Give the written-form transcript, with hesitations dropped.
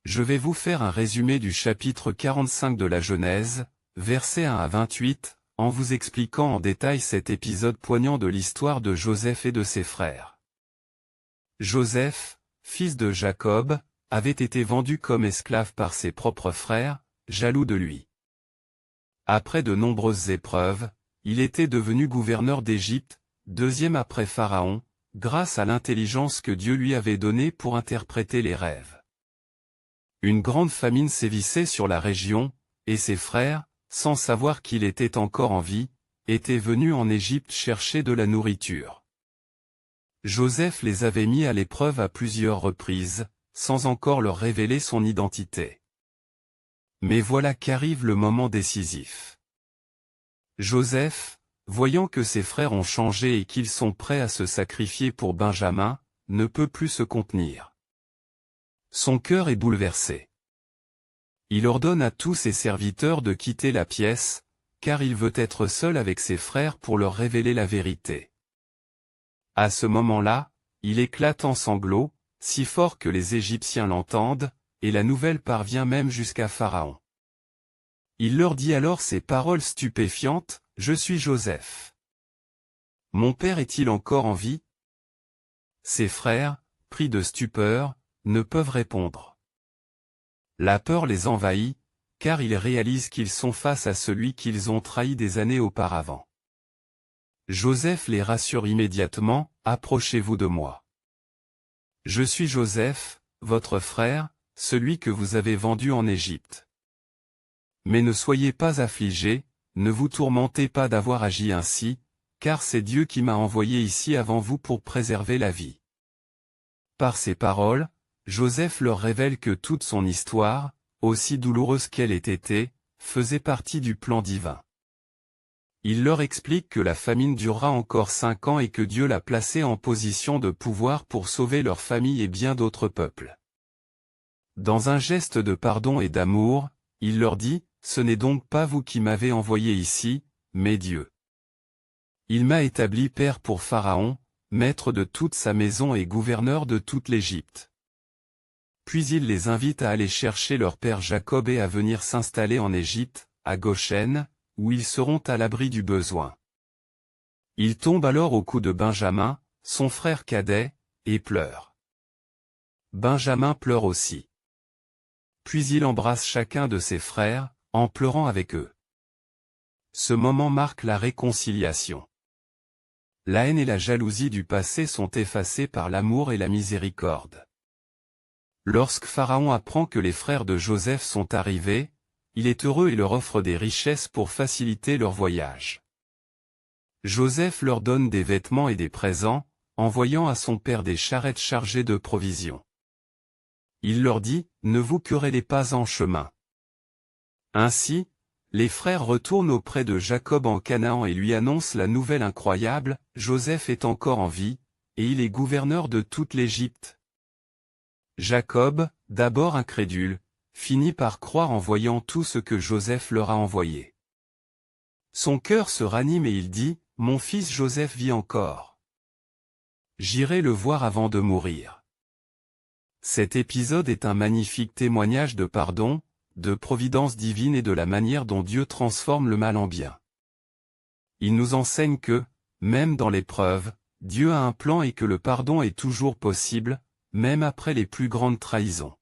Je vais vous faire un résumé du chapitre 45 de la Genèse, versets 1 à 28, en vous expliquant en détail cet épisode poignant de l'histoire de Joseph et de ses frères. Joseph, fils de Jacob, avait été vendu comme esclave par ses propres frères, jaloux de lui. Après de nombreuses épreuves, il était devenu gouverneur d'Égypte, deuxième après Pharaon, grâce à l'intelligence que Dieu lui avait donnée pour interpréter les rêves. Une grande famine sévissait sur la région, et ses frères, sans savoir qu'il était encore en vie, étaient venus en Égypte chercher de la nourriture. Joseph les avait mis à l'épreuve à plusieurs reprises, sans encore leur révéler son identité. Mais voilà qu'arrive le moment décisif. Joseph, voyant que ses frères ont changé et qu'ils sont prêts à se sacrifier pour Benjamin, ne peut plus se contenir. Son cœur est bouleversé. Il ordonne à tous ses serviteurs de quitter la pièce, car il veut être seul avec ses frères pour leur révéler la vérité. À ce moment-là, il éclate en sanglots, si fort que les Égyptiens l'entendent, et la nouvelle parvient même jusqu'à Pharaon. Il leur dit alors ces paroles stupéfiantes, « Je suis Joseph. Mon père est-il encore en vie ?» Ses frères, pris de stupeur, ne peuvent répondre. La peur les envahit, car ils réalisent qu'ils sont face à celui qu'ils ont trahi des années auparavant. Joseph les rassure immédiatement, « Approchez-vous de moi. Je suis Joseph, votre frère, celui que vous avez vendu en Égypte. Mais ne soyez pas affligés, ne vous tourmentez pas d'avoir agi ainsi, car c'est Dieu qui m'a envoyé ici avant vous pour préserver la vie. » Par ces paroles, Joseph leur révèle que toute son histoire, aussi douloureuse qu'elle ait été, faisait partie du plan divin. Il leur explique que la famine durera encore 5 ans et que Dieu l'a placé en position de pouvoir pour sauver leur famille et bien d'autres peuples. Dans un geste de pardon et d'amour, il leur dit, « Ce n'est donc pas vous qui m'avez envoyé ici, mais Dieu. Il m'a établi père pour Pharaon, maître de toute sa maison et gouverneur de toute l'Égypte. » Puis il les invite à aller chercher leur père Jacob et à venir s'installer en Égypte, à Goshen, où ils seront à l'abri du besoin. Il tombe alors au cou de Benjamin, son frère cadet, et pleure. Benjamin pleure aussi. Puis il embrasse chacun de ses frères, en pleurant avec eux. Ce moment marque la réconciliation. La haine et la jalousie du passé sont effacées par l'amour et la miséricorde. Lorsque Pharaon apprend que les frères de Joseph sont arrivés, il est heureux et leur offre des richesses pour faciliter leur voyage. Joseph leur donne des vêtements et des présents, envoyant à son père des charrettes chargées de provisions. Il leur dit, « Ne vous querellez pas en chemin. » Ainsi, les frères retournent auprès de Jacob en Canaan et lui annoncent la nouvelle incroyable, Joseph est encore en vie, et il est gouverneur de toute l'Égypte. Jacob, d'abord incrédule, finit par croire en voyant tout ce que Joseph leur a envoyé. Son cœur se ranime et il dit, « Mon fils Joseph vit encore. J'irai le voir avant de mourir. » Cet épisode est un magnifique témoignage de pardon, de providence divine et de la manière dont Dieu transforme le mal en bien. Il nous enseigne que, même dans l'épreuve, Dieu a un plan et que le pardon est toujours possible, même après les plus grandes trahisons.